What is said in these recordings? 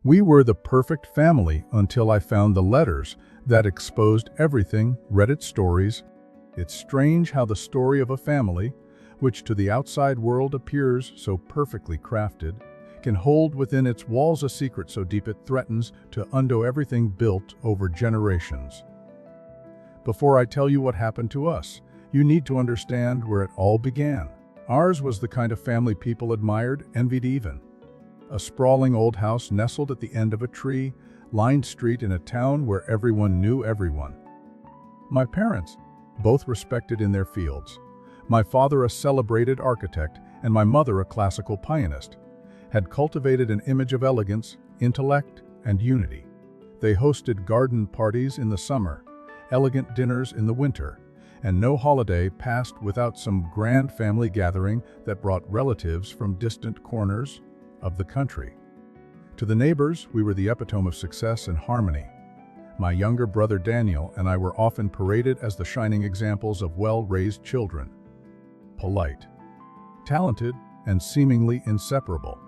We were the perfect family until I found the letters that exposed everything, Reddit stories. It's strange how the story of a family, which to the outside world appears so perfectly crafted, can hold within its walls a secret so deep it threatens to undo everything built over generations. Before I tell you what happened to us, you need to understand where it all began. Ours was the kind of family people admired, envied even. A sprawling old house nestled at the end of a tree-lined street in a town where everyone knew everyone. My parents, both respected in their fields, my father a celebrated architect and my mother a classical pianist, had cultivated an image of elegance, intellect, and unity. They hosted garden parties in the summer, elegant dinners in the winter, and no holiday passed without some grand family gathering that brought relatives from distant corners of the country. To the neighbors, we were the epitome of success and harmony. My younger brother Daniel and I were often paraded as the shining examples of well-raised children. Polite, talented, and seemingly inseparable.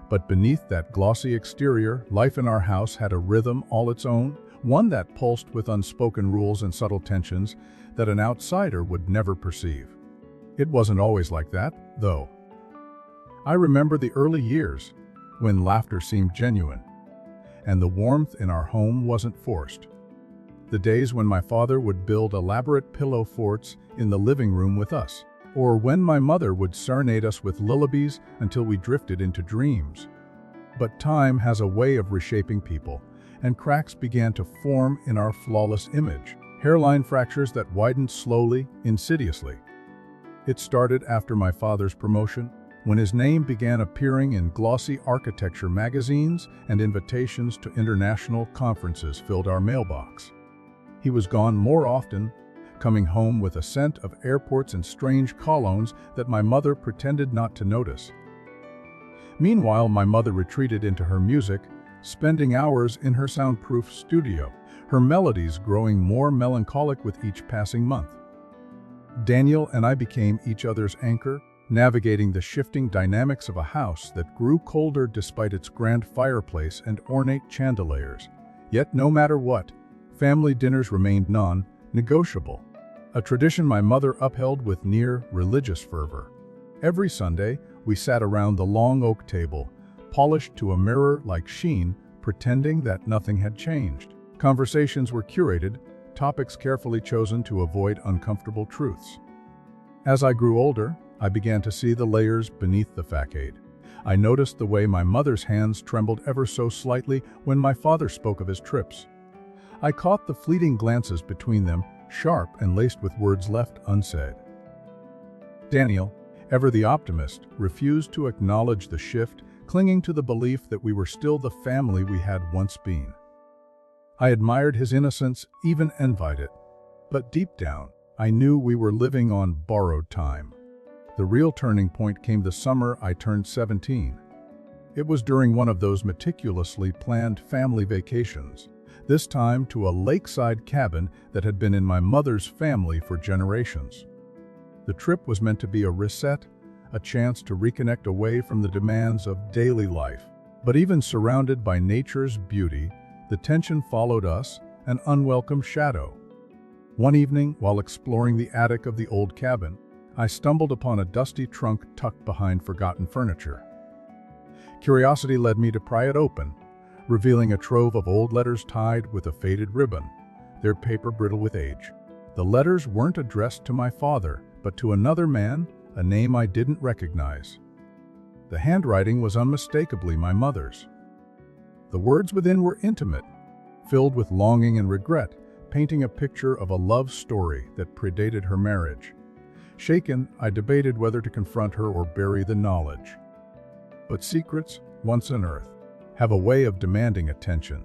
But beneath that glossy exterior, life in our house had a rhythm all its own, one that pulsed with unspoken rules and subtle tensions that an outsider would never perceive. It wasn't always like that, though. I remember the early years, when laughter seemed genuine, and the warmth in our home wasn't forced. The days when my father would build elaborate pillow forts in the living room with us, or when my mother would serenade us with lullabies until we drifted into dreams. But time has a way of reshaping people, and cracks began to form in our flawless image, hairline fractures that widened slowly, insidiously. It started after my father's promotion, when his name began appearing in glossy architecture magazines and invitations to international conferences filled our mailbox. He was gone more often, coming home with a scent of airports and strange colognes that my mother pretended not to notice. Meanwhile, my mother retreated into her music, spending hours in her soundproof studio, her melodies growing more melancholic with each passing month. Daniel and I became each other's anchor, navigating the shifting dynamics of a house that grew colder despite its grand fireplace and ornate chandeliers. Yet no matter what, family dinners remained non-negotiable, a tradition my mother upheld with near religious fervor. Every Sunday, we sat around the long oak table, polished to a mirror-like sheen, pretending that nothing had changed. Conversations were curated, topics carefully chosen to avoid uncomfortable truths. As I grew older, I began to see the layers beneath the facade. I noticed the way my mother's hands trembled ever so slightly when my father spoke of his trips. I caught the fleeting glances between them, sharp and laced with words left unsaid. Daniel, ever the optimist, refused to acknowledge the shift, clinging to the belief that we were still the family we had once been. I admired his innocence, even envied it. But deep down, I knew we were living on borrowed time. The real turning point came the summer I turned 17. It was during one of those meticulously planned family vacations, this time to a lakeside cabin that had been in my mother's family for generations. The trip was meant to be a reset, a chance to reconnect away from the demands of daily life. But even surrounded by nature's beauty, the tension followed us, an unwelcome shadow. One evening, while exploring the attic of the old cabin, I stumbled upon a dusty trunk tucked behind forgotten furniture. Curiosity led me to pry it open, revealing a trove of old letters tied with a faded ribbon, their paper brittle with age. The letters weren't addressed to my father, but to another man, a name I didn't recognize. The handwriting was unmistakably my mother's. The words within were intimate, filled with longing and regret, painting a picture of a love story that predated her marriage. Shaken, I debated whether to confront her or bury the knowledge. But secrets, once unearthed, have a way of demanding attention.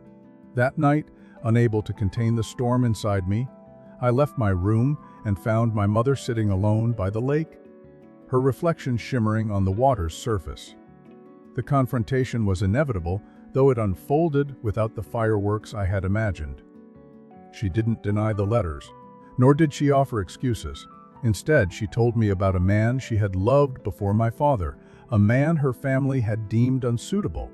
That night, unable to contain the storm inside me, I left my room and found my mother sitting alone by the lake, her reflection shimmering on the water's surface. The confrontation was inevitable, though it unfolded without the fireworks I had imagined. She didn't deny the letters, nor did she offer excuses. Instead, she told me about a man she had loved before my father, a man her family had deemed unsuitable,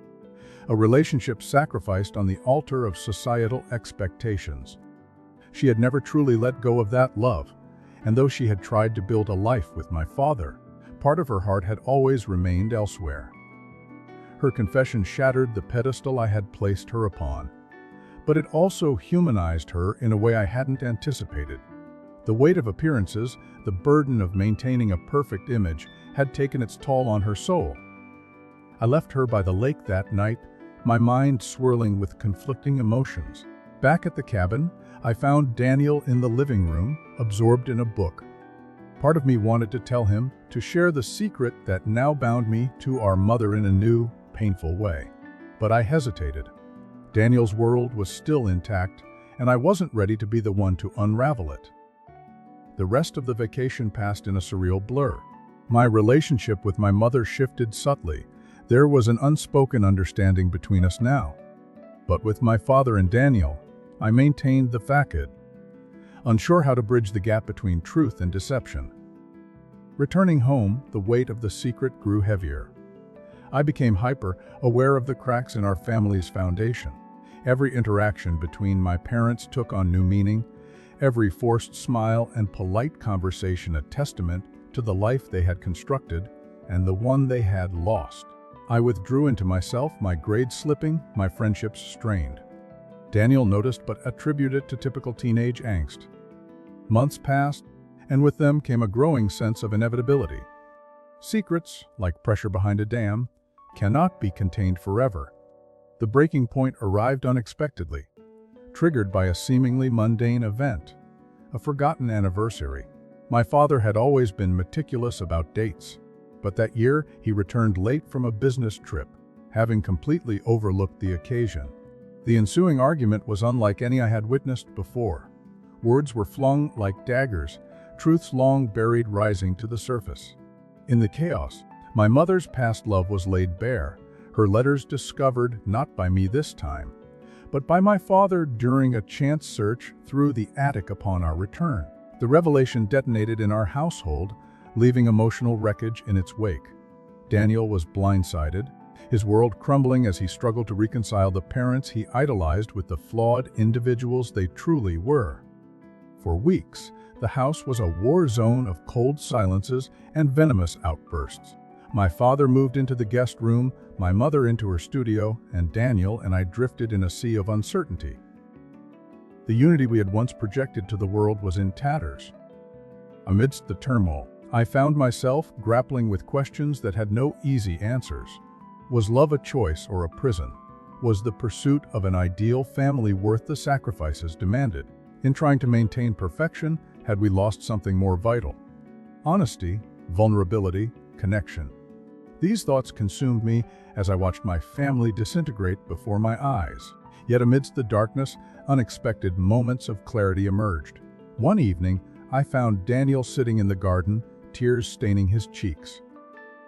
a relationship sacrificed on the altar of societal expectations. She had never truly let go of that love, and though she had tried to build a life with my father, part of her heart had always remained elsewhere. Her confession shattered the pedestal I had placed her upon, but it also humanized her in a way I hadn't anticipated. The weight of appearances, the burden of maintaining a perfect image, had taken its toll on her soul. I left her by the lake that night, my mind swirling with conflicting emotions. Back at the cabin, I found Daniel in the living room, absorbed in a book. Part of me wanted to tell him, to share the secret that now bound me to our mother in a new, painful way. But I hesitated. Daniel's world was still intact, and I wasn't ready to be the one to unravel it. The rest of the vacation passed in a surreal blur. My relationship with my mother shifted subtly. There was an unspoken understanding between us now. But with my father and Daniel, I maintained the facade, unsure how to bridge the gap between truth and deception. Returning home, the weight of the secret grew heavier. I became hyper-aware of the cracks in our family's foundation. Every interaction between my parents took on new meaning, every forced smile and polite conversation a testament to the life they had constructed and the one they had lost. I withdrew into myself, my grades slipping, my friendships strained. Daniel noticed but attributed it to typical teenage angst. Months passed, and with them came a growing sense of inevitability. Secrets, like pressure behind a dam, cannot be contained forever. The breaking point arrived unexpectedly, triggered by a seemingly mundane event, a forgotten anniversary. My father had always been meticulous about dates, but that year he returned late from a business trip, having completely overlooked the occasion. The ensuing argument was unlike any I had witnessed before. Words were flung like daggers, truths long buried rising to the surface. In the chaos, my mother's past love was laid bare, her letters discovered not by me this time, but by my father during a chance search through the attic upon our return. The revelation detonated in our household, leaving emotional wreckage in its wake. Daniel was blindsided, his world crumbling as he struggled to reconcile the parents he idolized with the flawed individuals they truly were. For weeks, the house was a war zone of cold silences and venomous outbursts. My father moved into the guest room, my mother into her studio, and Daniel and I drifted in a sea of uncertainty. The unity we had once projected to the world was in tatters. Amidst the turmoil, I found myself grappling with questions that had no easy answers. Was love a choice or a prison? Was the pursuit of an ideal family worth the sacrifices demanded? In trying to maintain perfection, had we lost something more vital? Honesty, vulnerability, connection. These thoughts consumed me as I watched my family disintegrate before my eyes. Yet amidst the darkness, unexpected moments of clarity emerged. One evening, I found Daniel sitting in the garden, tears staining his cheeks.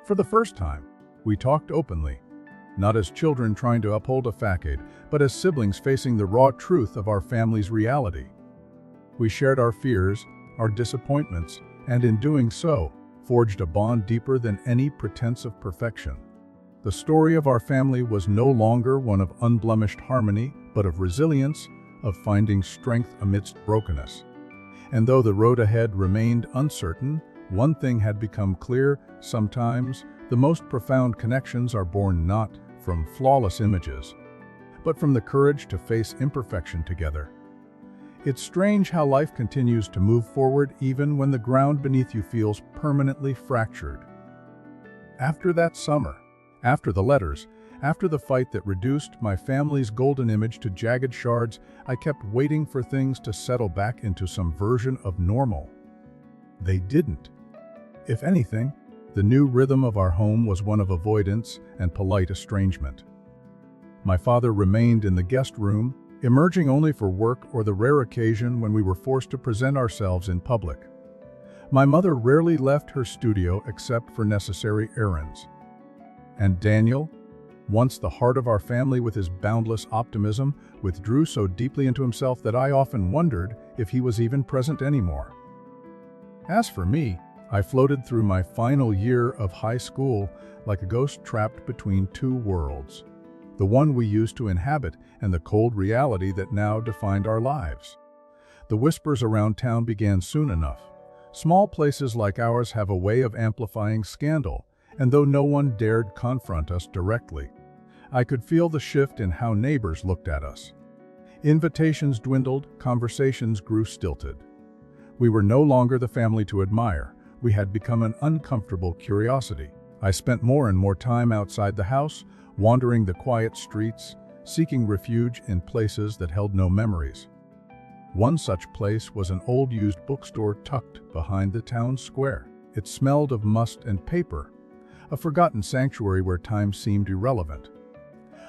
For the first time, we talked openly, not as children trying to uphold a facade, but as siblings facing the raw truth of our family's reality. We shared our fears, our disappointments, and in doing so, forged a bond deeper than any pretense of perfection. The story of our family was no longer one of unblemished harmony, but of resilience, of finding strength amidst brokenness. And though the road ahead remained uncertain, one thing had become clear: sometimes the most profound connections are born not from flawless images, but from the courage to face imperfection together. It's strange how life continues to move forward even when the ground beneath you feels permanently fractured. After that summer, after the letters, after the fight that reduced my family's golden image to jagged shards, I kept waiting for things to settle back into some version of normal. They didn't. If anything, the new rhythm of our home was one of avoidance and polite estrangement. My father remained in the guest room, emerging only for work or the rare occasion when we were forced to present ourselves in public. My mother rarely left her studio except for necessary errands. And Daniel, once the heart of our family with his boundless optimism, withdrew so deeply into himself that I often wondered if he was even present anymore. As for me, I floated through my final year of high school like a ghost trapped between two worlds. the one we used to inhabit and the cold reality that now defined our lives. The whispers around town began soon enough. Small places like ours have a way of amplifying scandal, and though no one dared confront us directly, I could feel the shift in how neighbors looked at us. Invitations dwindled, conversations grew stilted. We were no longer the family to admire. We had become an uncomfortable curiosity. I spent more and more time outside the house, wandering the quiet streets, seeking refuge in places that held no memories. One such place was an old used bookstore tucked behind the town square. It smelled of must and paper, a forgotten sanctuary where time seemed irrelevant.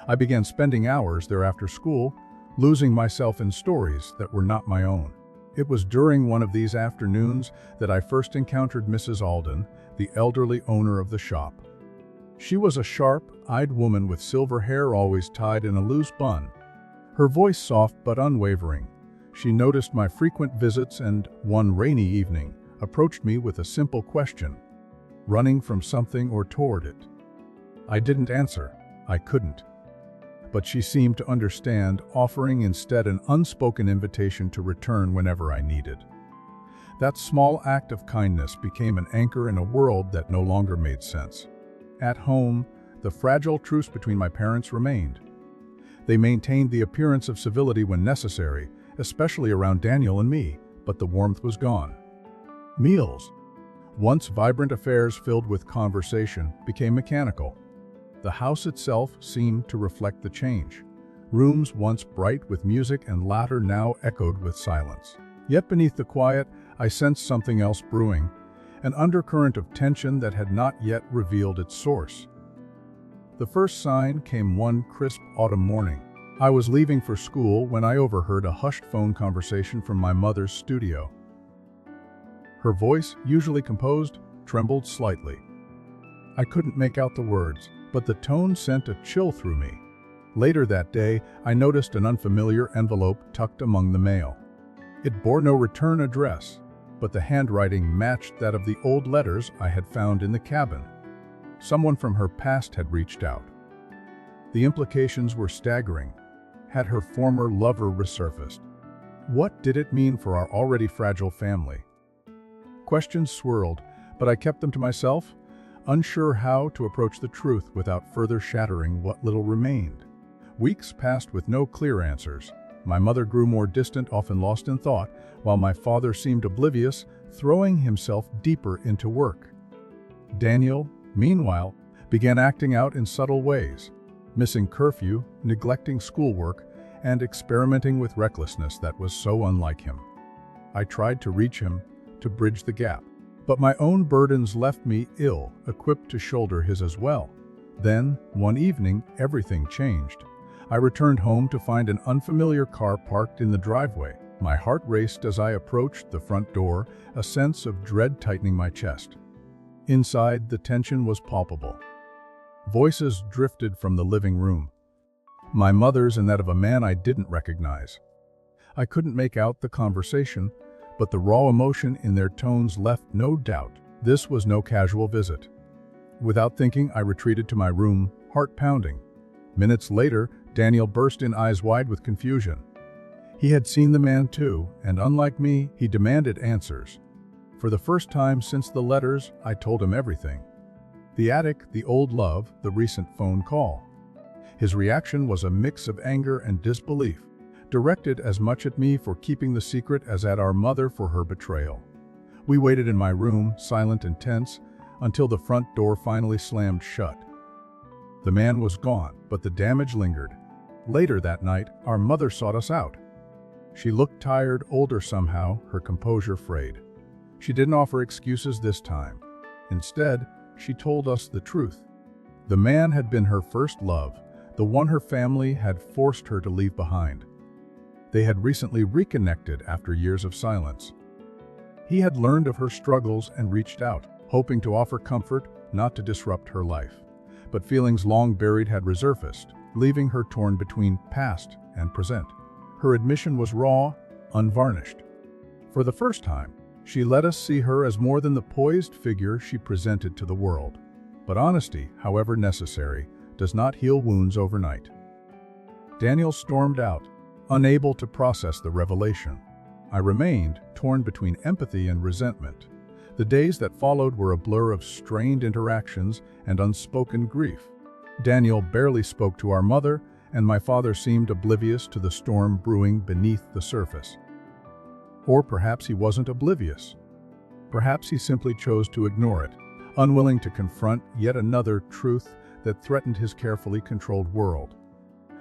I began spending hours there after school, losing myself in stories that were not my own. It was during one of these afternoons that I first encountered Mrs. Alden, the elderly owner of the shop. She was a sharp-eyed woman with silver hair always tied in a loose bun. Her voice soft but unwavering. She noticed my frequent visits and, one rainy evening, approached me with a simple question, running from something or toward it. I didn't answer. I couldn't. But she seemed to understand, offering instead an unspoken invitation to return whenever I needed. That small act of kindness became an anchor in a world that no longer made sense. At home, the fragile truce between my parents remained. They maintained the appearance of civility when necessary, especially around Daniel and me, but the warmth was gone. Meals, once vibrant affairs filled with conversation, became mechanical. The house itself seemed to reflect the change. Rooms once bright with music and laughter now echoed with silence. Yet beneath the quiet, I sensed something else brewing, an undercurrent of tension that had not yet revealed its source. The first sign came one crisp autumn morning. I was leaving for school when I overheard a hushed phone conversation from my mother's studio. Her voice, usually composed, trembled slightly. I couldn't make out the words, but the tone sent a chill through me. Later that day, I noticed an unfamiliar envelope tucked among the mail. It bore no return address, but the handwriting matched that of the old letters I had found in the cabin. Someone from her past had reached out. The implications were staggering. Had her former lover resurfaced? What did it mean for our already fragile family? Questions swirled, but I kept them to myself, unsure how to approach the truth without further shattering what little remained. Weeks passed with no clear answers. My mother grew more distant, often lost in thought, while my father seemed oblivious, throwing himself deeper into work. Daniel, meanwhile, began acting out in subtle ways, missing curfew, neglecting schoolwork, and experimenting with recklessness that was so unlike him. I tried to reach him, to bridge the gap, but my own burdens left me ill-equipped to shoulder his as well. Then, one evening, everything changed. I returned home to find an unfamiliar car parked in the driveway. My heart raced as I approached the front door, a sense of dread tightening my chest. Inside, the tension was palpable. Voices drifted from the living room, my mother's and that of a man I didn't recognize. I couldn't make out the conversation, but the raw emotion in their tones left no doubt. This was no casual visit. Without thinking, I retreated to my room, heart pounding. Minutes later, Daniel burst in, eyes wide with confusion. He had seen the man too, and unlike me, he demanded answers. For the first time since the letters, I told him everything. The attic, the old love, the recent phone call. His reaction was a mix of anger and disbelief, directed as much at me for keeping the secret as at our mother for her betrayal. We waited in my room, silent and tense, until the front door finally slammed shut. The man was gone, but the damage lingered. Later that night, our mother sought us out. She looked tired, older somehow, her composure frayed. She didn't offer excuses this time. Instead, she told us the truth. The man had been her first love, the one her family had forced her to leave behind. They had recently reconnected after years of silence. He had learned of her struggles and reached out, hoping to offer comfort, not to disrupt her life. But feelings long buried had resurfaced, leaving her torn between past and present. Her admission was raw, unvarnished. For the first time, she let us see her as more than the poised figure she presented to the world. But honesty, however necessary, does not heal wounds overnight. Daniel stormed out, unable to process the revelation. I remained torn between empathy and resentment. The days that followed were a blur of strained interactions and unspoken grief. Daniel barely spoke to our mother, and my father seemed oblivious to the storm brewing beneath the surface. Or perhaps he wasn't oblivious. Perhaps he simply chose to ignore it, unwilling to confront yet another truth that threatened his carefully controlled world.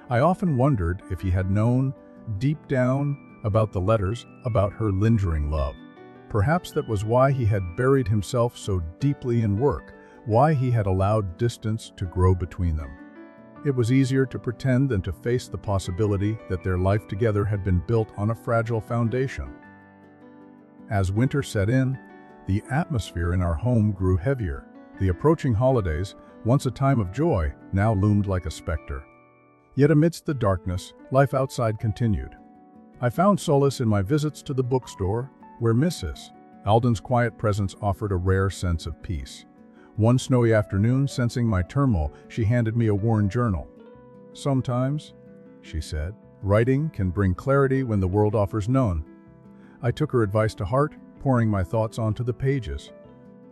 I often wondered if he had known, deep down, about the letters, about her lingering love. Perhaps that was why he had buried himself so deeply in work, why he had allowed distance to grow between them. It was easier to pretend than to face the possibility that their life together had been built on a fragile foundation. As winter set in, the atmosphere in our home grew heavier. The approaching holidays, once a time of joy, now loomed like a specter. Yet amidst the darkness, life outside continued. I found solace in my visits to the bookstore, where Mrs. Alden's quiet presence offered a rare sense of peace. One snowy afternoon, sensing my turmoil, she handed me a worn journal. "Sometimes," she said, "writing can bring clarity when the world offers none." I took her advice to heart, pouring my thoughts onto the pages.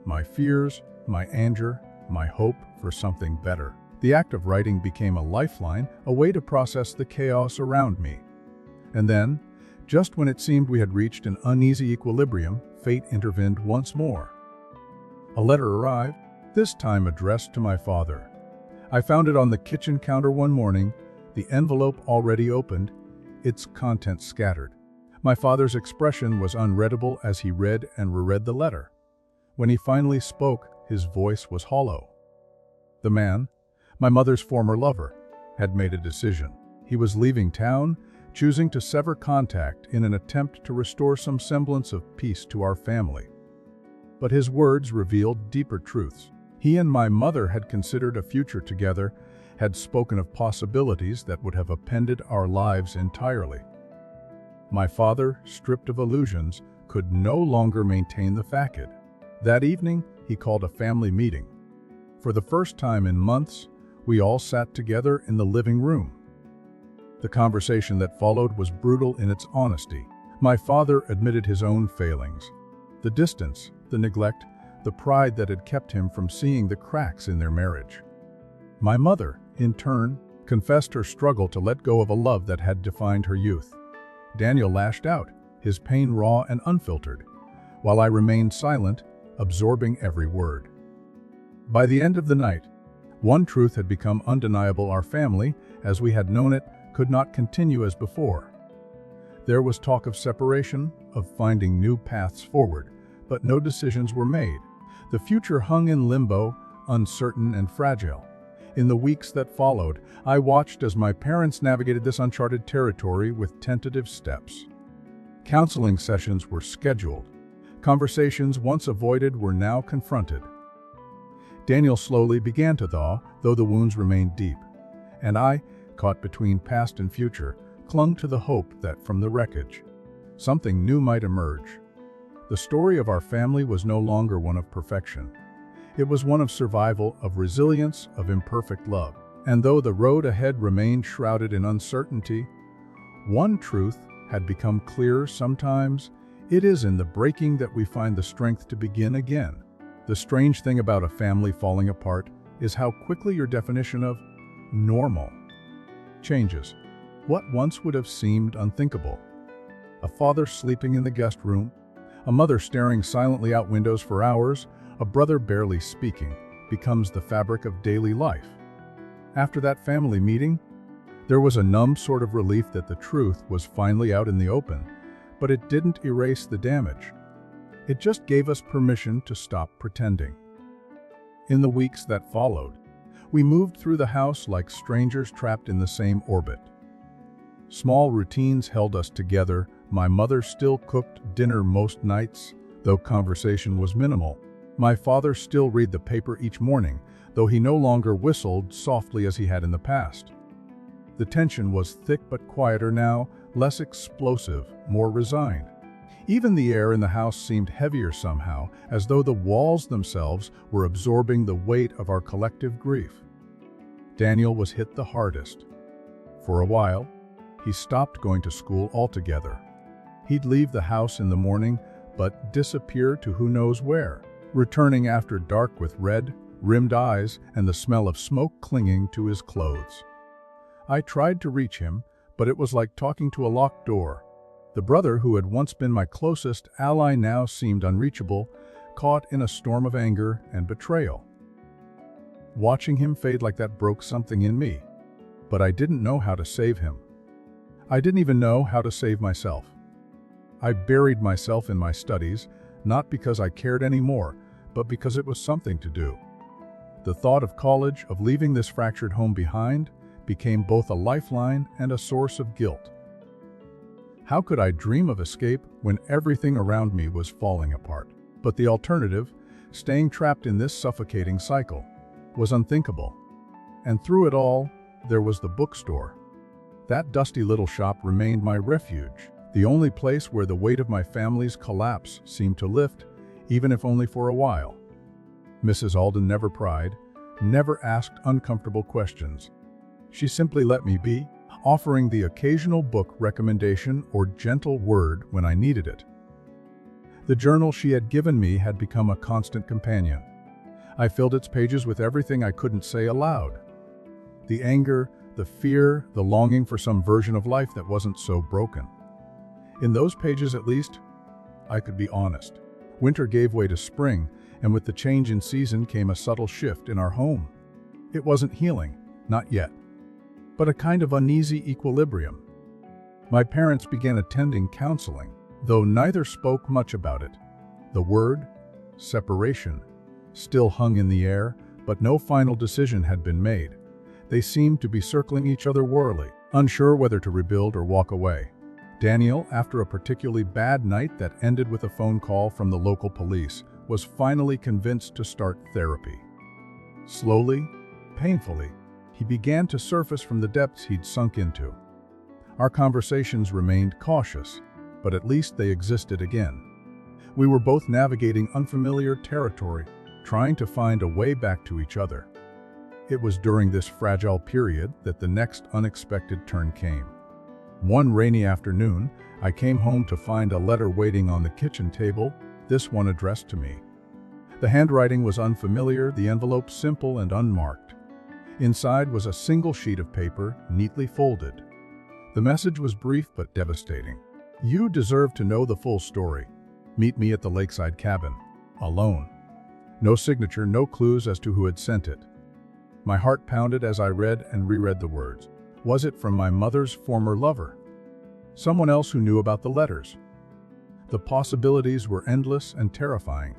My fears, my anger, my hope for something better. The act of writing became a lifeline, a way to process the chaos around me. And then, just when it seemed we had reached an uneasy equilibrium, fate intervened once more. A letter arrived, this time addressed to my father. I found it on the kitchen counter one morning, the envelope already opened, its contents scattered. My father's expression was unreadable as he read and reread the letter. When he finally spoke, his voice was hollow. The man, my mother's former lover, had made a decision. He was leaving town, choosing to sever contact in an attempt to restore some semblance of peace to our family. But his words revealed deeper truths. He and my mother had considered a future together, had spoken of possibilities that would have upended our lives entirely. My father, stripped of illusions, could no longer maintain the facade. That evening, he called a family meeting. For the first time in months, we all sat together in the living room. The conversation that followed was brutal in its honesty. My father admitted his own failings. The distance, the neglect, the pride that had kept him from seeing the cracks in their marriage. My mother, in turn, confessed her struggle to let go of a love that had defined her youth. Daniel lashed out, his pain raw and unfiltered, while I remained silent, absorbing every word. By the end of the night, one truth had become undeniable: our family, as we had known it, could not continue as before. There was talk of separation, of finding new paths forward, but no decisions were made. The future hung in limbo, uncertain and fragile. In the weeks that followed, I watched as my parents navigated this uncharted territory with tentative steps. Counseling sessions were scheduled. Conversations once avoided were now confronted. Daniel slowly began to thaw, though the wounds remained deep. And I, caught between past and future, clung to the hope that from the wreckage, something new might emerge. The story of our family was no longer one of perfection. It was one of survival, of resilience, of imperfect love. And though the road ahead remained shrouded in uncertainty, one truth had become clearer: sometimes it is in the breaking that we find the strength to begin again. The strange thing about a family falling apart is how quickly your definition of normal changes. What once would have seemed unthinkable, a father sleeping in the guest room, a mother staring silently out windows for hours, a brother barely speaking, becomes the fabric of daily life. After that family meeting, there was a numb sort of relief that the truth was finally out in the open, but it didn't erase the damage. It just gave us permission to stop pretending. In the weeks that followed, we moved through the house like strangers trapped in the same orbit. Small routines held us together. My mother still cooked dinner most nights, though conversation was minimal. My father still read the paper each morning, though he no longer whistled softly as he had in the past. The tension was thick but quieter now, less explosive, more resigned. Even the air in the house seemed heavier somehow, as though the walls themselves were absorbing the weight of our collective grief. Daniel was hit the hardest. For a while, he stopped going to school altogether. He'd leave the house in the morning, but disappear to who knows where, returning after dark with red, rimmed eyes and the smell of smoke clinging to his clothes. I tried to reach him, but it was like talking to a locked door. The brother who had once been my closest ally now seemed unreachable, caught in a storm of anger and betrayal. Watching him fade like that broke something in me, but I didn't know how to save him. I didn't even know how to save myself. I buried myself in my studies, not because I cared anymore, but because it was something to do. The thought of college, of leaving this fractured home behind, became both a lifeline and a source of guilt. How could I dream of escape when everything around me was falling apart? But the alternative, staying trapped in this suffocating cycle, was unthinkable. And through it all, there was the bookstore. That dusty little shop remained my refuge, the only place where the weight of my family's collapse seemed to lift, even if only for a while. Mrs. Alden never pried, never asked uncomfortable questions. She simply let me be, offering the occasional book recommendation or gentle word when I needed it. The journal she had given me had become a constant companion. I filled its pages with everything I couldn't say aloud. The anger, the fear, the longing for some version of life that wasn't so broken. In those pages, at least, I could be honest. Winter gave way to spring, and with the change in season came a subtle shift in our home. It wasn't healing, not yet, but a kind of uneasy equilibrium. My parents began attending counseling, though neither spoke much about it. The word, separation, still hung in the air, but no final decision had been made. They seemed to be circling each other warily, unsure whether to rebuild or walk away. Daniel, after a particularly bad night that ended with a phone call from the local police, was finally convinced to start therapy. Slowly, painfully, he began to surface from the depths he'd sunk into. Our conversations remained cautious, but at least they existed again. We were both navigating unfamiliar territory, trying to find a way back to each other. It was during this fragile period that the next unexpected turn came. One rainy afternoon, I came home to find a letter waiting on the kitchen table, this one addressed to me. The handwriting was unfamiliar, the envelope simple and unmarked. Inside was a single sheet of paper, neatly folded. The message was brief but devastating. You deserve to know the full story. Meet me at the lakeside cabin. Alone. No signature, no clues as to who had sent it. My heart pounded as I read and reread the words. Was it from my mother's former lover? Someone else who knew about the letters? The possibilities were endless and terrifying.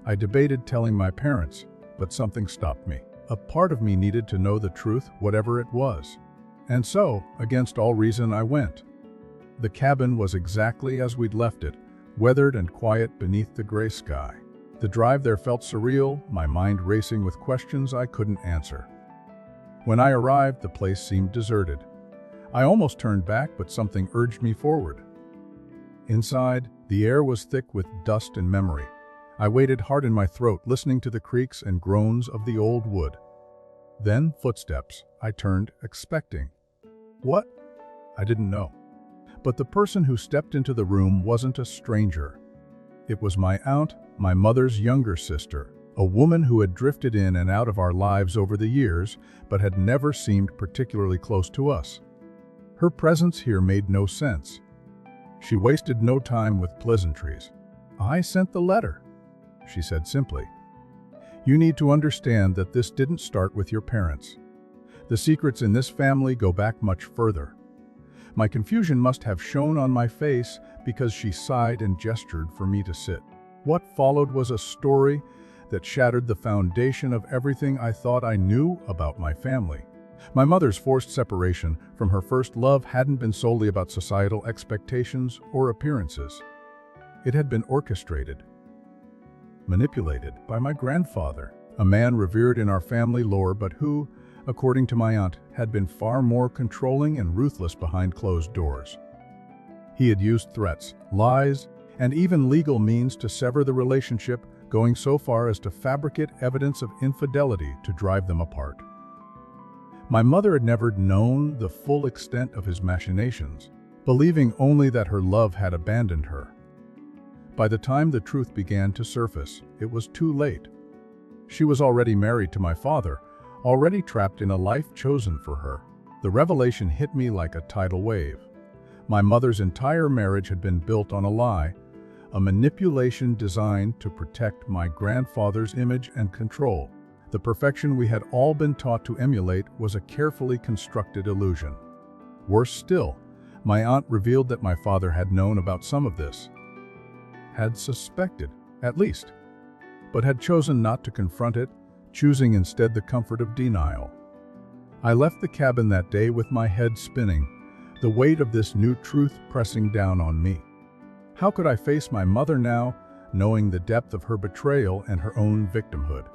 I debated telling my parents, but something stopped me. A part of me needed to know the truth, whatever it was. And so, against all reason, I went. The cabin was exactly as we'd left it, weathered and quiet beneath the gray sky. The drive there felt surreal, my mind racing with questions I couldn't answer. When I arrived, the place seemed deserted. I almost turned back, but something urged me forward. Inside, the air was thick with dust and memory. I waited hard in my throat, listening to the creaks and groans of the old wood. Then, footsteps. I turned, expecting. What? I didn't know. But the person who stepped into the room wasn't a stranger. It was my aunt, my mother's younger sister, a woman who had drifted in and out of our lives over the years, but had never seemed particularly close to us. Her presence here made no sense. She wasted no time with pleasantries. I sent the letter, she said simply. You need to understand that this didn't start with your parents. The secrets in this family go back much further. My confusion must have shown on my face because she sighed and gestured for me to sit. What followed was a story that shattered the foundation of everything I thought I knew about my family. My mother's forced separation from her first love hadn't been solely about societal expectations or appearances. It had been orchestrated, manipulated by my grandfather, a man revered in our family lore but who, according to my aunt, had been far more controlling and ruthless behind closed doors. He had used threats, lies, and even legal means to sever the relationship, going so far as to fabricate evidence of infidelity to drive them apart. My mother had never known the full extent of his machinations, believing only that her love had abandoned her. By the time the truth began to surface, it was too late. She was already married to my father, already trapped in a life chosen for her. The revelation hit me like a tidal wave. My mother's entire marriage had been built on a lie, a manipulation designed to protect my grandfather's image and control. The perfection we had all been taught to emulate was a carefully constructed illusion. Worse still, my aunt revealed that my father had known about some of this, had suspected, at least, but had chosen not to confront it, choosing instead the comfort of denial. I left the cabin that day with my head spinning, the weight of this new truth pressing down on me. How could I face my mother now, knowing the depth of her betrayal and her own victimhood?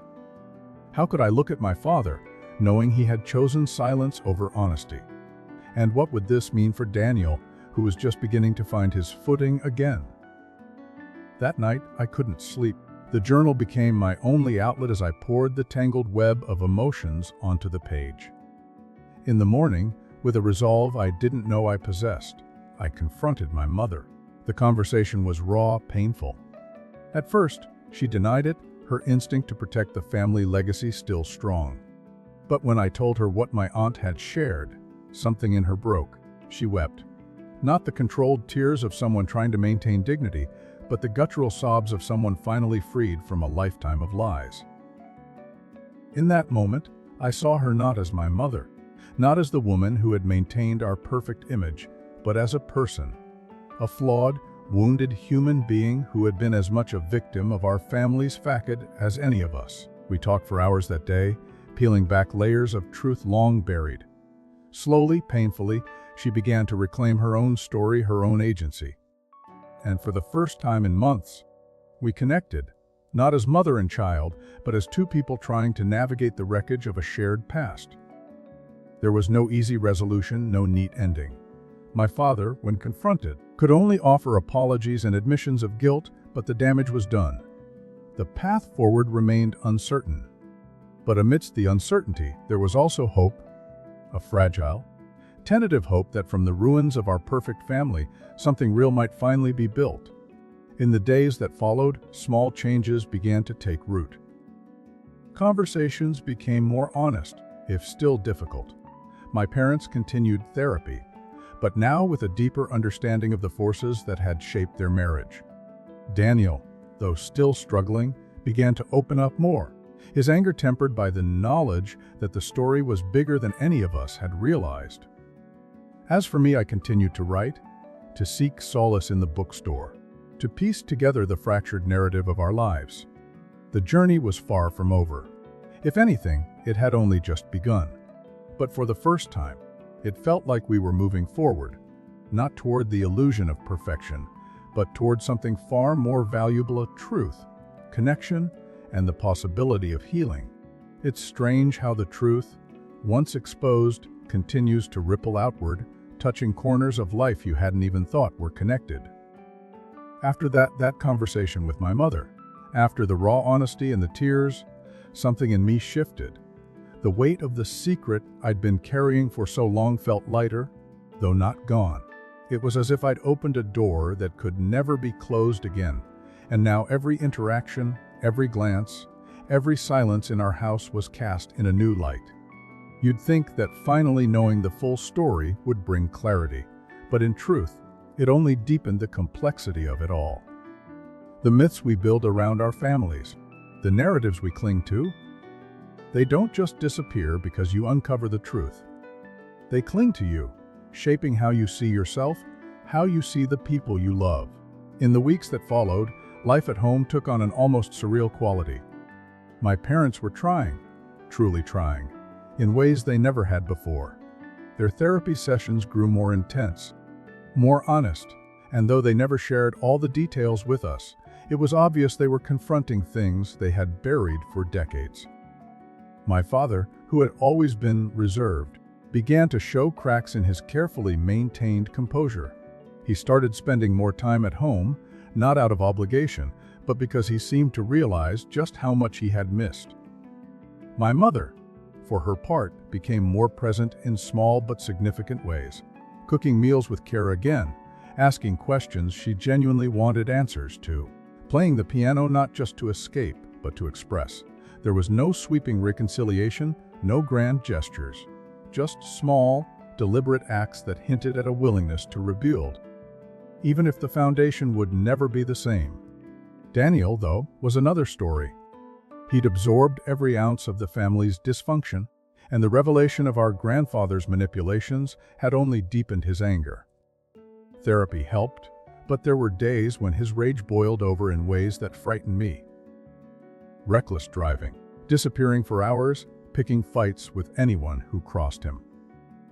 How could I look at my father, knowing he had chosen silence over honesty? And what would this mean for Daniel, who was just beginning to find his footing again? That night, I couldn't sleep. The journal became my only outlet as I poured the tangled web of emotions onto the page. In the morning, with a resolve I didn't know I possessed, I confronted my mother. The conversation was raw, painful. At first, she denied it, her instinct to protect the family legacy still strong. But when I told her what my aunt had shared, something in her broke. She wept. Not the controlled tears of someone trying to maintain dignity, but the guttural sobs of someone finally freed from a lifetime of lies. In that moment, I saw her not as my mother, not as the woman who had maintained our perfect image, but as a person, a flawed, wounded human being who had been as much a victim of our family's facade as any of us. We talked for hours that day, peeling back layers of truth long buried. Slowly, painfully, she began to reclaim her own story, her own agency. And for the first time in months, we connected, not as mother and child, but as two people trying to navigate the wreckage of a shared past. There was no easy resolution, no neat ending. My father, when confronted, could only offer apologies and admissions of guilt, but the damage was done. The path forward remained uncertain. But amidst the uncertainty, there was also hope, a fragile, tentative hope that from the ruins of our perfect family, something real might finally be built. In the days that followed, small changes began to take root. Conversations became more honest, if still difficult. My parents continued therapy, but now with a deeper understanding of the forces that had shaped their marriage. Daniel, though still struggling, began to open up more, his anger tempered by the knowledge that the story was bigger than any of us had realized. As for me, I continued to write, to seek solace in the bookstore, to piece together the fractured narrative of our lives. The journey was far from over. If anything, it had only just begun. But for the first time, it felt like we were moving forward, not toward the illusion of perfection, but toward something far more valuable, a truth, connection, and the possibility of healing. It's strange how the truth, once exposed, continues to ripple outward, touching corners of life you hadn't even thought were connected. After that conversation with my mother, after the raw honesty and the tears, something in me shifted. The weight of the secret I'd been carrying for so long felt lighter, though not gone. It was as if I'd opened a door that could never be closed again, and now every interaction, every glance, every silence in our house was cast in a new light. You'd think that finally knowing the full story would bring clarity, but in truth, it only deepened the complexity of it all. The myths we build around our families, the narratives we cling to, they don't just disappear because you uncover the truth. They cling to you, shaping how you see yourself, how you see the people you love. In the weeks that followed, life at home took on an almost surreal quality. My parents were trying, truly trying, in ways they never had before. Their therapy sessions grew more intense, more honest, and though they never shared all the details with us, it was obvious they were confronting things they had buried for decades. My father, who had always been reserved, began to show cracks in his carefully maintained composure. He started spending more time at home, not out of obligation, but because he seemed to realize just how much he had missed. My mother, for her part, became more present in small but significant ways. Cooking meals with care again, asking questions she genuinely wanted answers to, playing the piano not just to escape, but to express. There was no sweeping reconciliation, no grand gestures, just small, deliberate acts that hinted at a willingness to rebuild, even if the foundation would never be the same. Daniel, though, was another story. He'd absorbed every ounce of the family's dysfunction, and the revelation of our grandfather's manipulations had only deepened his anger. Therapy helped, but there were days when his rage boiled over in ways that frightened me. Reckless driving, disappearing for hours, picking fights with anyone who crossed him.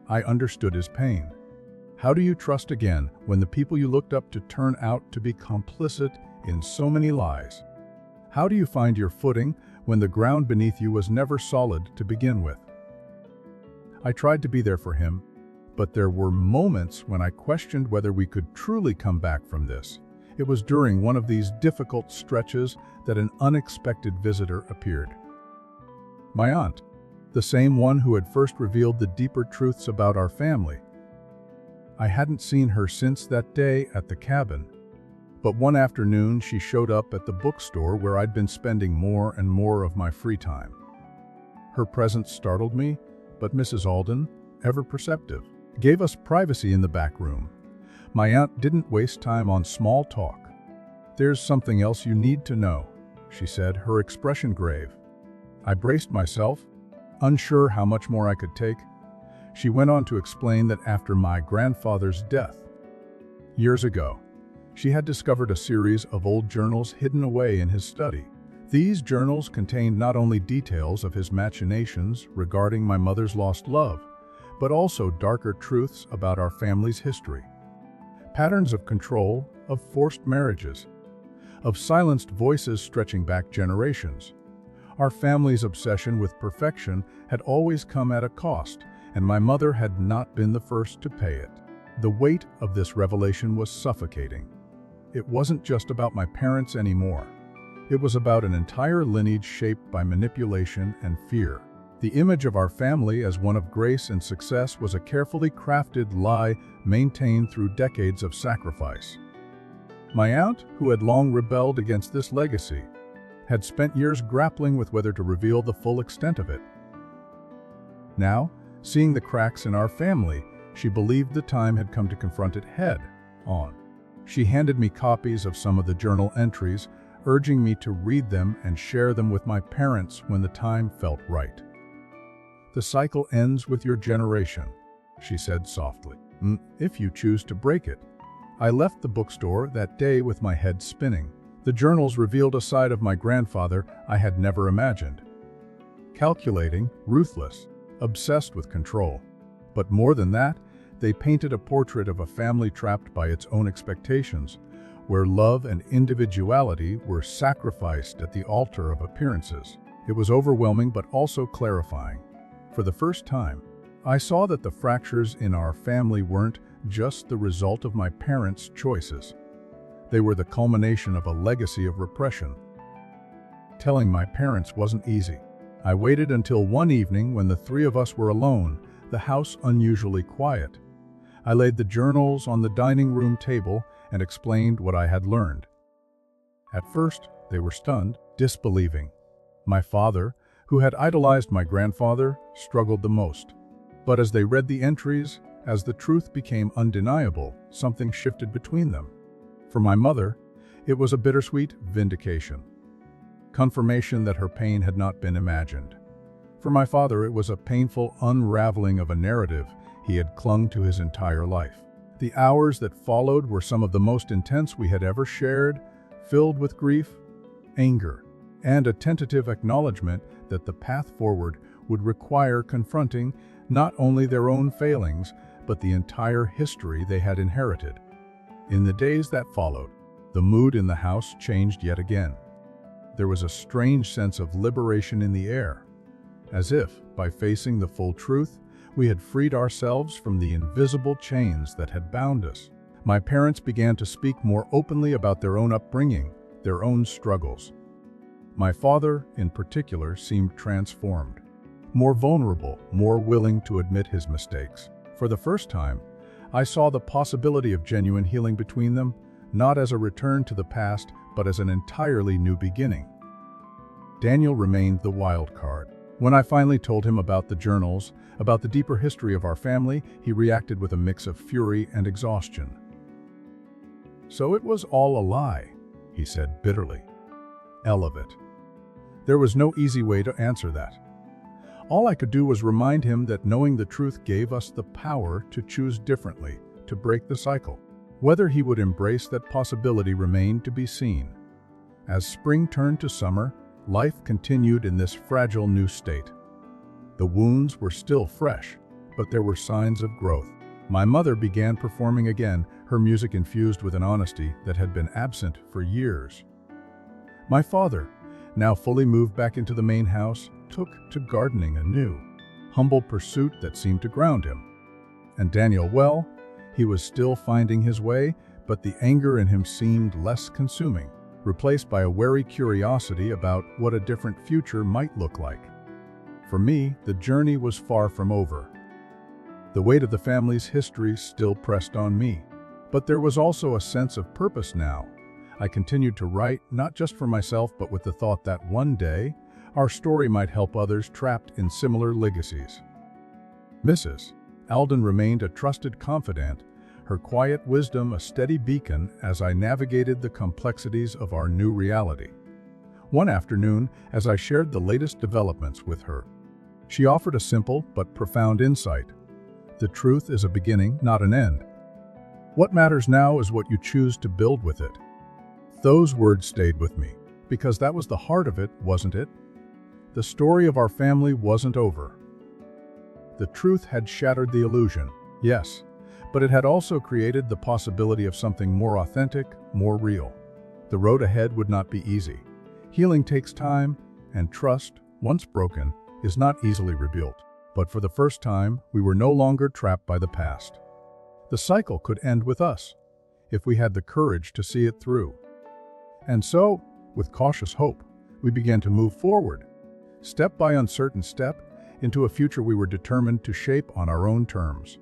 I understood his pain. How do you trust again when the people you looked up to turn out to be complicit in so many lies? How do you find your footing when the ground beneath you was never solid to begin with? I tried to be there for him, but there were moments when I questioned whether we could truly come back from this. It was during one of these difficult stretches that an unexpected visitor appeared. My aunt, the same one who had first revealed the deeper truths about our family. I hadn't seen her since that day at the cabin, but one afternoon she showed up at the bookstore where I'd been spending more and more of my free time. Her presence startled me, but Mrs. Alden, ever perceptive, gave us privacy in the back room. My aunt didn't waste time on small talk. "There's something else you need to know," she said, her expression grave. I braced myself, unsure how much more I could take. She went on to explain that after my grandfather's death, years ago, she had discovered a series of old journals hidden away in his study. These journals contained not only details of his machinations regarding my mother's lost love, but also darker truths about our family's history. Patterns of control, of forced marriages, of silenced voices stretching back generations. Our family's obsession with perfection had always come at a cost, and my mother had not been the first to pay it. The weight of this revelation was suffocating. It wasn't just about my parents anymore. It was about an entire lineage shaped by manipulation and fear. The image of our family as one of grace and success was a carefully crafted lie maintained through decades of sacrifice. My aunt, who had long rebelled against this legacy, had spent years grappling with whether to reveal the full extent of it. Now, seeing the cracks in our family, she believed the time had come to confront it head-on. She handed me copies of some of the journal entries, urging me to read them and share them with my parents when the time felt right. "The cycle ends with your generation," she said softly, "if you choose to break it." I left the bookstore that day with my head spinning. The journals revealed a side of my grandfather I had never imagined. Calculating, ruthless, obsessed with control. But more than that, they painted a portrait of a family trapped by its own expectations, where love and individuality were sacrificed at the altar of appearances. It was overwhelming but also clarifying. For the first time, I saw that the fractures in our family weren't just the result of my parents' choices. They were the culmination of a legacy of repression. Telling my parents wasn't easy. I waited until one evening when the three of us were alone, the house unusually quiet. I laid the journals on the dining room table and explained what I had learned. At first, they were stunned, disbelieving. My father, who had idolized my grandfather, struggled the most. But as they read the entries, as the truth became undeniable, something shifted between them. For my mother, it was a bittersweet vindication. Confirmation that her pain had not been imagined. For my father, it was a painful unraveling of a narrative he had clung to his entire life. The hours that followed were some of the most intense we had ever shared, filled with grief, anger, and a tentative acknowledgement that the path forward would require confronting not only their own failings, but the entire history they had inherited. In the days that followed, the mood in the house changed yet again. There was a strange sense of liberation in the air, as if, by facing the full truth, we had freed ourselves from the invisible chains that had bound us. My parents began to speak more openly about their own upbringing, their own struggles. My father, in particular, seemed transformed. more vulnerable, more willing to admit his mistakes. For the first time, I saw the possibility of genuine healing between them, not as a return to the past, but as an entirely new beginning. Daniel remained the wild card. When I finally told him about the journals, about the deeper history of our family, he reacted with a mix of fury and exhaustion. "So it was all a lie," he said bitterly. "Hell of it." There was no easy way to answer that. All I could do was remind him that knowing the truth gave us the power to choose differently, to break the cycle. Whether he would embrace that possibility remained to be seen. As spring turned to summer, life continued in this fragile new state. The wounds were still fresh, but there were signs of growth. My mother began performing again, her music infused with an honesty that had been absent for years. My father, now fully moved back into the main house, took to gardening anew, humble pursuit that seemed to ground him. And Daniel, well, he was still finding his way, but the anger in him seemed less consuming, replaced by a wary curiosity about what a different future might look like. For me, the journey was far from over. The weight of the family's history still pressed on me, but there was also a sense of purpose now. I continued to write, not just for myself, but with the thought that one day, our story might help others trapped in similar legacies. Mrs. Alden remained a trusted confidant, her quiet wisdom a steady beacon as I navigated the complexities of our new reality. One afternoon, as I shared the latest developments with her, she offered a simple but profound insight. The truth is a beginning, not an end. What matters now is what you choose to build with it. Those words stayed with me, because that was the heart of it, wasn't it? The story of our family wasn't over. The truth had shattered the illusion, yes, but it had also created the possibility of something more authentic, more real. The road ahead would not be easy. Healing takes time, and trust, once broken, is not easily rebuilt. But for the first time, we were no longer trapped by the past. The cycle could end with us, if we had the courage to see it through. And so, with cautious hope, we began to move forward, step by uncertain step, into a future we were determined to shape on our own terms.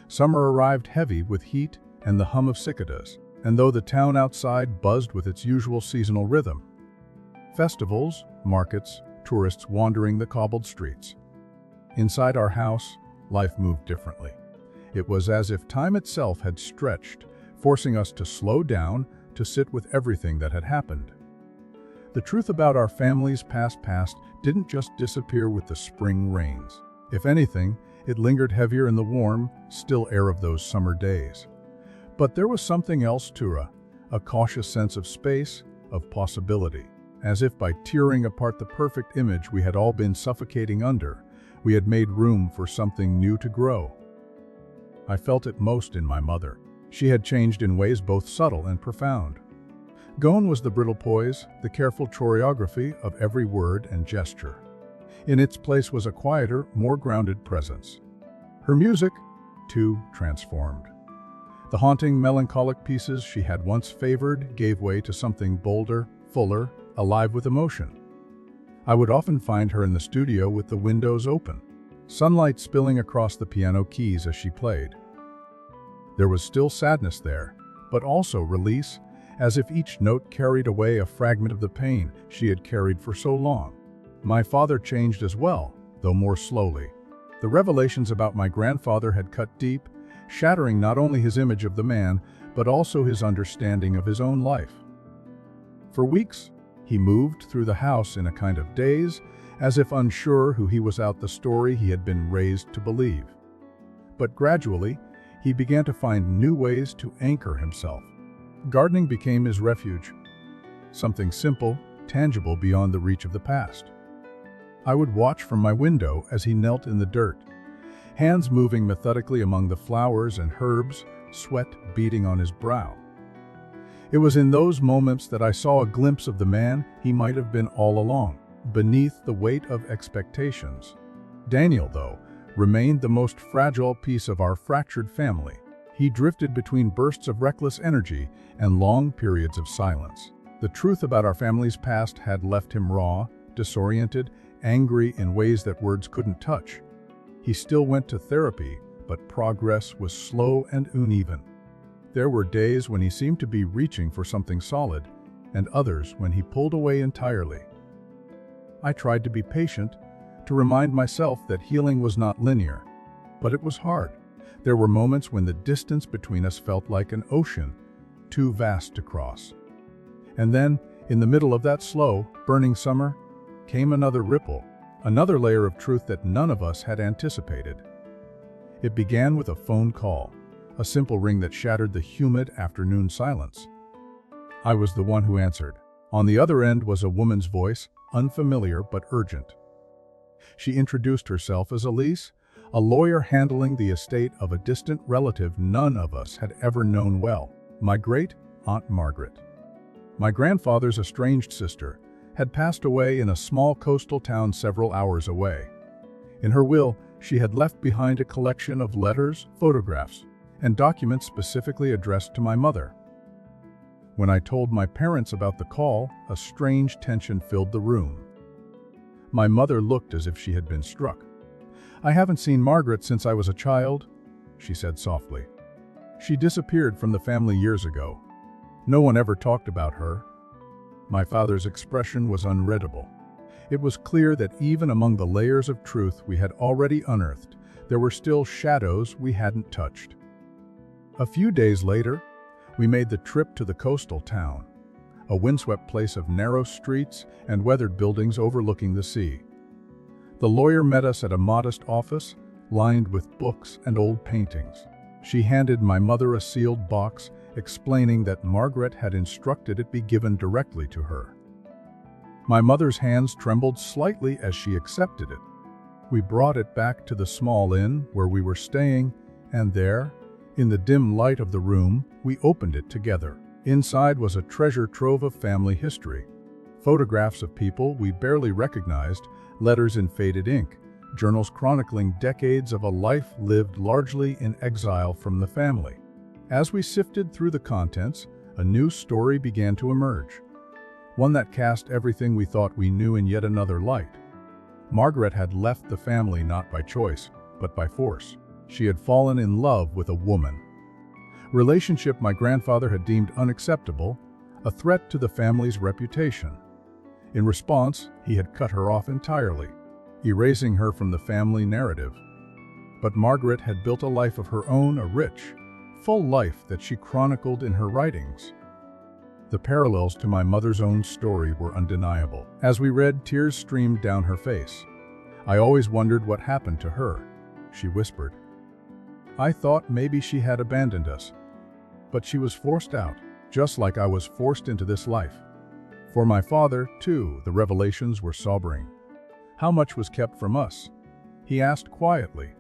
Summer arrived heavy with heat and the hum of cicadas, and though the town outside buzzed with its usual seasonal rhythm. Festivals, markets, tourists wandering the cobbled streets. Inside our house, life moved differently. It was as if time itself had stretched, forcing us to slow down, to sit with everything that had happened. The truth about our family's past didn't just disappear with the spring rains. If anything, it lingered heavier in the warm, still air of those summer days. But there was something else to a cautious sense of space, of possibility. As if by tearing apart the perfect image we had all been suffocating under, we had made room for something new to grow. I felt it most in my mother. She had changed in ways both subtle and profound. Gone was the brittle poise, the careful choreography of every word and gesture. In its place was a quieter, more grounded presence. Her music, too, transformed. The haunting, melancholic pieces she had once favored gave way to something bolder, fuller, alive with emotion. I would often find her in the studio with the windows open, sunlight spilling across the piano keys as she played. There was still sadness there, but also release, as if each note carried away a fragment of the pain she had carried for so long. My father changed as well, though more slowly. The revelations about my grandfather had cut deep, shattering not only his image of the man, but also his understanding of his own life. For weeks, he moved through the house in a kind of daze, as if unsure who he was out the story he had been raised to believe. But gradually, he began to find new ways to anchor himself. Gardening became his refuge, something simple, tangible beyond the reach of the past. I would watch from my window as he knelt in the dirt, hands moving methodically among the flowers and herbs, sweat beading on his brow. It was in those moments that I saw a glimpse of the man he might have been all along, beneath the weight of expectations. Daniel, though, remained the most fragile piece of our fractured family. He drifted between bursts of reckless energy and long periods of silence. The truth about our family's past had left him raw, disoriented, angry in ways that words couldn't touch. He still went to therapy, but progress was slow and uneven. There were days when he seemed to be reaching for something solid, and others when he pulled away entirely. I tried to be patient, to remind myself that healing was not linear, but it was hard. There were moments when the distance between us felt like an ocean, too vast to cross. And then, in the middle of that slow, burning summer, came another ripple, another layer of truth that none of us had anticipated. It began with a phone call, a simple ring that shattered the humid afternoon silence. I was the one who answered. On the other end was a woman's voice, unfamiliar but urgent. She introduced herself as Elise, a lawyer handling the estate of a distant relative none of us had ever known well, my great-aunt Margaret. My grandfather's estranged sister had passed away in a small coastal town several hours away. In her will, she had left behind a collection of letters, photographs, and documents specifically addressed to my mother. When I told my parents about the call, a strange tension filled the room. My mother looked as if she had been struck. "I haven't seen Margaret since I was a child," she said softly. "She disappeared from the family years ago. No one ever talked about her." My father's expression was unreadable. It was clear that even among the layers of truth we had already unearthed, there were still shadows we hadn't touched. A few days later, we made the trip to the coastal town, a windswept place of narrow streets and weathered buildings overlooking the sea. The lawyer met us at a modest office, lined with books and old paintings. She handed my mother a sealed box, explaining that Margaret had instructed it be given directly to her. My mother's hands trembled slightly as she accepted it. We brought it back to the small inn where we were staying, and there, in the dim light of the room, we opened it together. Inside was a treasure trove of family history. Photographs of people we barely recognized, letters in faded ink, journals chronicling decades of a life lived largely in exile from the family. As we sifted through the contents, a new story began to emerge. One that cast everything we thought we knew in yet another light. Margaret had left the family not by choice, but by force. She had fallen in love with a woman. Relationship my grandfather had deemed unacceptable, a threat to the family's reputation. In response, he had cut her off entirely, erasing her from the family narrative. But Margaret had built a life of her own, a rich, full life that she chronicled in her writings. The parallels to my mother's own story were undeniable. As we read, tears streamed down her face. "I always wondered what happened to her," she whispered. "I thought maybe she had abandoned us. But she was forced out, just like I was forced into this life." For my father, too, the revelations were sobering. How much was kept from us? He asked quietly.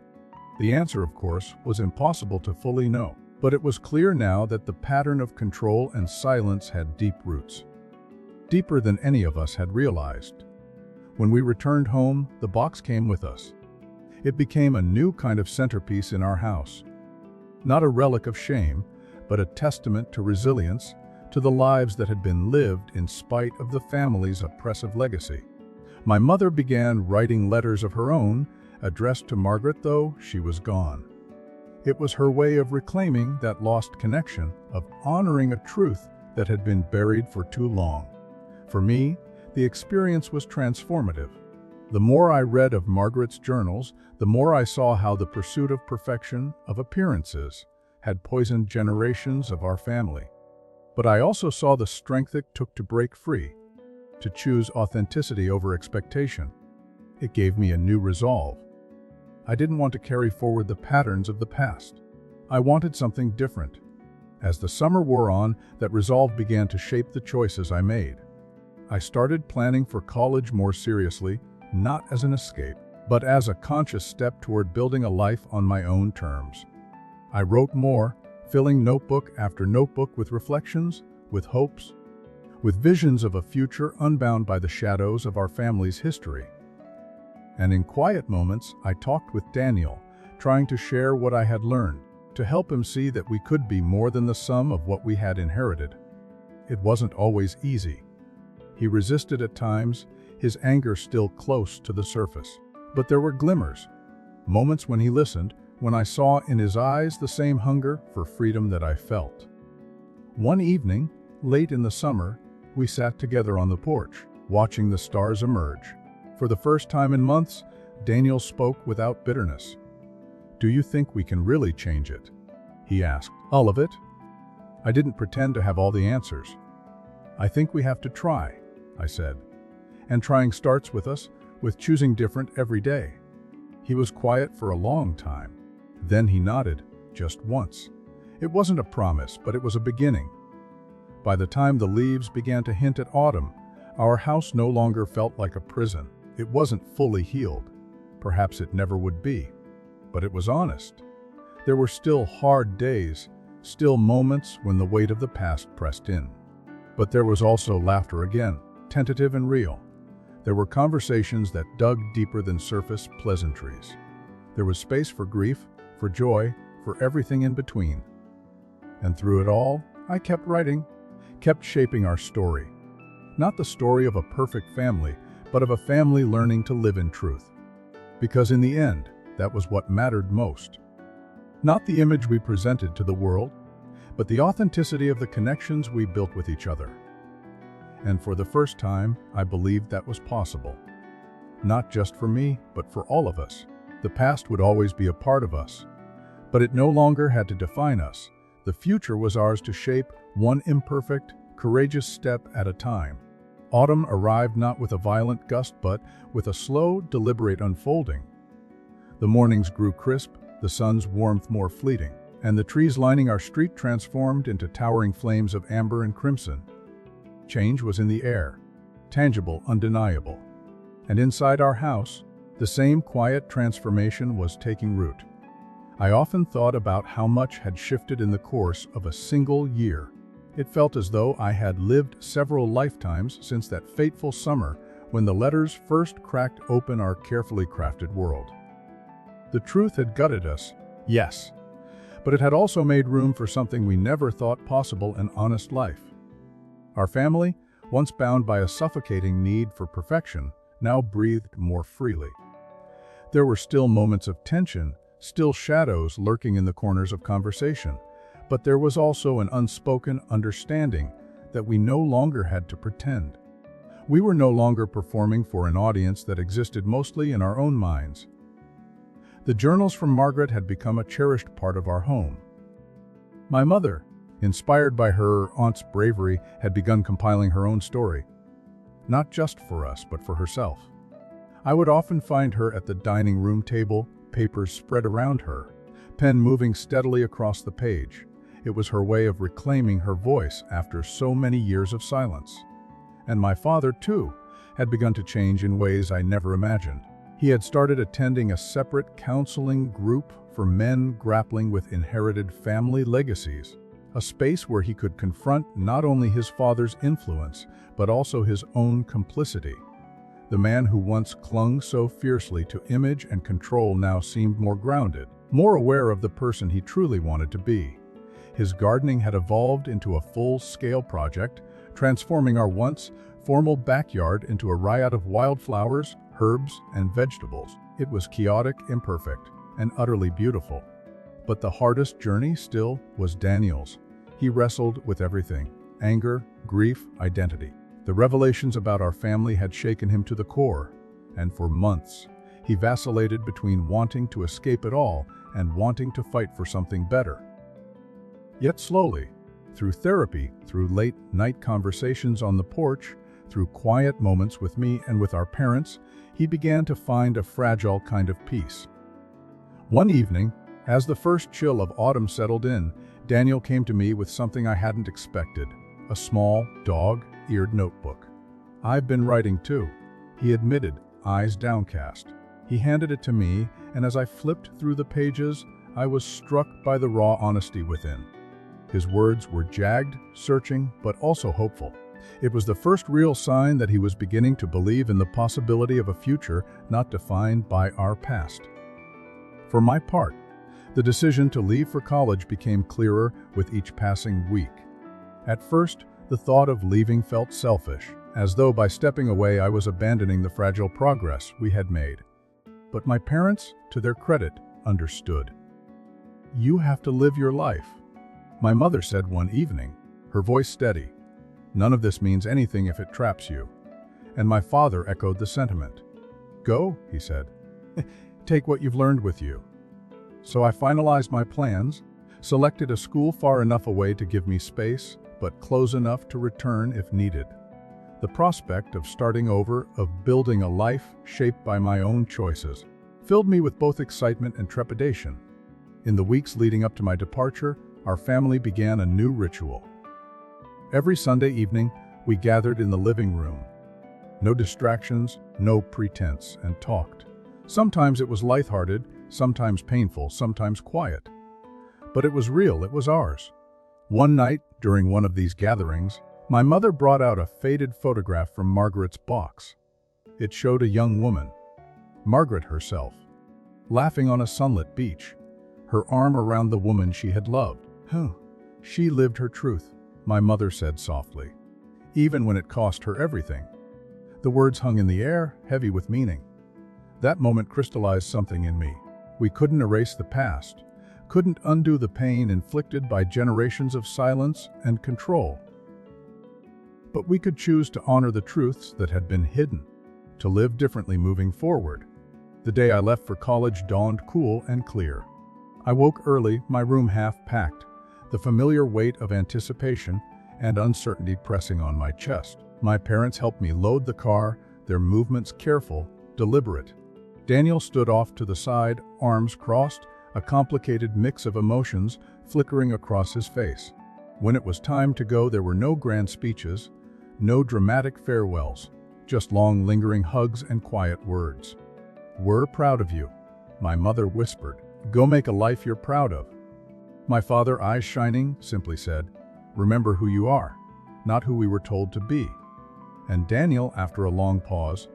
The answer, of course, was impossible to fully know. But it was clear now that the pattern of control and silence had deep roots. Deeper than any of us had realized. When we returned home, the box came with us. It became a new kind of centerpiece in our house. Not a relic of shame, but a testament to resilience, to the lives that had been lived in spite of the family's oppressive legacy. My mother began writing letters of her own, addressed to Margaret though she was gone. It was her way of reclaiming that lost connection, of honoring a truth that had been buried for too long. For me, the experience was transformative. The more I read of Margaret's journals, the more I saw how the pursuit of perfection, of appearances, had poisoned generations of our family. But I also saw the strength it took to break free, to choose authenticity over expectation. It gave me a new resolve. I didn't want to carry forward the patterns of the past. I wanted something different. As the summer wore on, that resolve began to shape the choices I made. I started planning for college more seriously, not as an escape, but as a conscious step toward building a life on my own terms. I wrote more, filling notebook after notebook with reflections, with hopes, with visions of a future unbound by the shadows of our family's history. And in quiet moments, I talked with Daniel, trying to share what I had learned, to help him see that we could be more than the sum of what we had inherited. It wasn't always easy. He resisted at times, his anger still close to the surface. But there were glimmers, moments when he listened, when I saw in his eyes the same hunger for freedom that I felt. One evening, late in the summer, we sat together on the porch, watching the stars emerge. For the first time in months, Daniel spoke without bitterness. "Do you think we can really change it?" he asked. "All of it?" I didn't pretend to have all the answers. "I think we have to try," I said. "And trying starts with us, with choosing different every day." He was quiet for a long time. Then he nodded, just once. It wasn't a promise, but it was a beginning. By the time the leaves began to hint at autumn, our house no longer felt like a prison. It wasn't fully healed. Perhaps it never would be. But it was honest. There were still hard days, still moments when the weight of the past pressed in. But there was also laughter again, tentative and real. There were conversations that dug deeper than surface pleasantries. There was space for grief, for joy, for everything in between. And through it all, I kept writing, kept shaping our story. Not the story of a perfect family, but of a family learning to live in truth. Because in the end, that was what mattered most. Not the image we presented to the world, but the authenticity of the connections we built with each other. And for the first time, I believed that was possible. Not just for me, but for all of us. The past would always be a part of us, but it no longer had to define us. The future was ours to shape, one imperfect, courageous step at a time. Autumn arrived not with a violent gust, but with a slow, deliberate unfolding. The mornings grew crisp, the sun's warmth more fleeting, and the trees lining our street transformed into towering flames of amber and crimson. Change was in the air, tangible, undeniable. And inside our house, the same quiet transformation was taking root. I often thought about how much had shifted in the course of a single year. It felt as though I had lived several lifetimes since that fateful summer when the letters first cracked open our carefully crafted world. The truth had gutted us, yes, but it had also made room for something we never thought possible: an honest life. Our family, once bound by a suffocating need for perfection, now breathed more freely. There were still moments of tension, still shadows lurking in the corners of conversation, but there was also an unspoken understanding that we no longer had to pretend. We were no longer performing for an audience that existed mostly in our own minds. The journals from Margaret had become a cherished part of our home. My mother, inspired by her aunt's bravery, had begun compiling her own story, not just for us, but for herself. I would often find her at the dining room table, papers spread around her, pen moving steadily across the page. It was her way of reclaiming her voice after so many years of silence. And my father, too, had begun to change in ways I never imagined. He had started attending a separate counseling group for men grappling with inherited family legacies, a space where he could confront not only his father's influence, but also his own complicity. The man who once clung so fiercely to image and control now seemed more grounded, more aware of the person he truly wanted to be. His gardening had evolved into a full-scale project, transforming our once formal backyard into a riot of wildflowers, herbs, and vegetables. It was chaotic, imperfect, and utterly beautiful. But the hardest journey still was Daniel's. He wrestled with everything: anger, grief, identity. The revelations about our family had shaken him to the core, and for months, he vacillated between wanting to escape it all and wanting to fight for something better. Yet slowly, through therapy, through late-night conversations on the porch, through quiet moments with me and with our parents, he began to find a fragile kind of peace. One evening, as the first chill of autumn settled in, Daniel came to me with something I hadn't expected: a small, dog-eared notebook. "I've been writing too," he admitted, eyes downcast. He handed it to me, and as I flipped through the pages, I was struck by the raw honesty within. His words were jagged, searching, but also hopeful. It was the first real sign that he was beginning to believe in the possibility of a future not defined by our past. For my part, the decision to leave for college became clearer with each passing week. At first, the thought of leaving felt selfish, as though by stepping away I was abandoning the fragile progress we had made. But my parents, to their credit, understood. "You have to live your life," my mother said one evening, her voice steady. "None of this means anything if it traps you." And my father echoed the sentiment. "Go," he said. "Take what you've learned with you." So I finalized my plans, selected a school far enough away to give me space, but close enough to return if needed. The prospect of starting over, of building a life shaped by my own choices, filled me with both excitement and trepidation. In the weeks leading up to my departure, our family began a new ritual. Every Sunday evening, we gathered in the living room. No distractions, no pretense, and talked. Sometimes it was lighthearted, sometimes painful, sometimes quiet. But it was real, it was ours. One night, during one of these gatherings, my mother brought out a faded photograph from Margaret's box. It showed a young woman, Margaret herself, laughing on a sunlit beach, her arm around the woman she had loved. She lived her truth, my mother said softly, even when it cost her everything. The words hung in the air, heavy with meaning. That moment crystallized something in me. We couldn't erase the past, couldn't undo the pain inflicted by generations of silence and control. But we could choose to honor the truths that had been hidden, to live differently moving forward. The day I left for college dawned cool and clear. I woke early, my room half-packed, the familiar weight of anticipation and uncertainty pressing on my chest. My parents helped me load the car, their movements careful, deliberate. Daniel stood off to the side, arms crossed, a complicated mix of emotions flickering across his face. When it was time to go, there were no grand speeches, no dramatic farewells, just long lingering hugs and quiet words. "We're proud of you," my mother whispered. "Go make a life you're proud of." My father, eyes shining, simply said, "Remember who you are, not who we were told to be." And Daniel, after a long pause,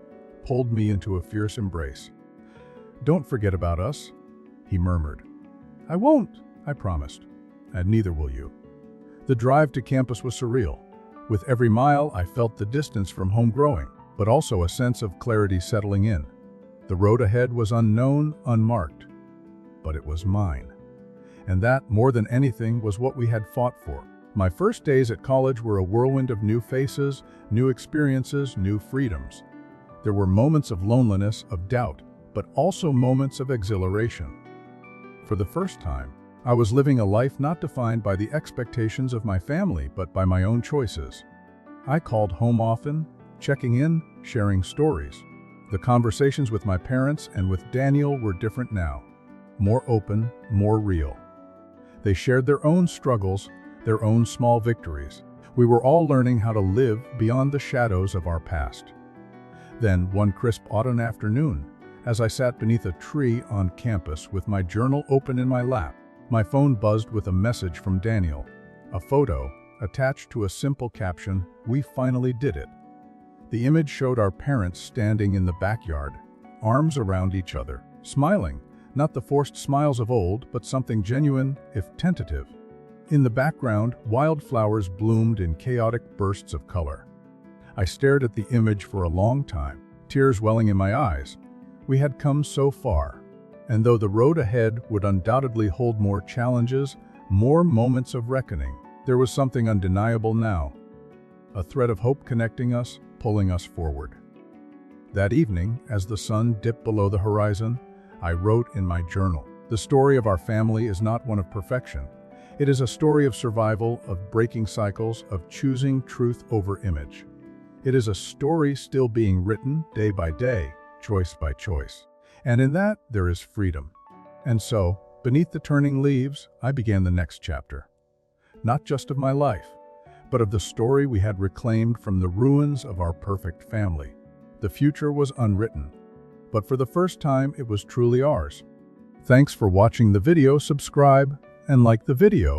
pulled me into a fierce embrace. "Don't forget about us," he murmured. "I won't," I promised. "And neither will you." The drive to campus was surreal. With every mile, I felt the distance from home growing, but also a sense of clarity settling in. The road ahead was unknown, unmarked, but it was mine. And that, more than anything, was what we had fought for. My first days at college were a whirlwind of new faces, new experiences, new freedoms. There were moments of loneliness, of doubt, but also moments of exhilaration. For the first time, I was living a life not defined by the expectations of my family, but by my own choices. I called home often, checking in, sharing stories. The conversations with my parents and with Daniel were different now. More open, more real. They shared their own struggles, their own small victories. We were all learning how to live beyond the shadows of our past. Then, one crisp autumn afternoon, as I sat beneath a tree on campus with my journal open in my lap, my phone buzzed with a message from Daniel. A photo, attached to a simple caption, "We finally did it." The image showed our parents standing in the backyard, arms around each other, smiling, not the forced smiles of old, but something genuine, if tentative. In the background, wildflowers bloomed in chaotic bursts of color. I stared at the image for a long time, tears welling in my eyes. We had come so far, and though the road ahead would undoubtedly hold more challenges, more moments of reckoning, there was something undeniable now. A thread of hope connecting us, pulling us forward. That evening, as the sun dipped below the horizon, I wrote in my journal, "The story of our family is not one of perfection. It is a story of survival, of breaking cycles, of choosing truth over image. It is a story still being written day by day, choice by choice. And in that, there is freedom." And so, beneath the turning leaves, I began the next chapter. Not just of my life, but of the story we had reclaimed from the ruins of our perfect family. The future was unwritten, but for the first time, it was truly ours. Thanks for watching the video, subscribe, and like the video.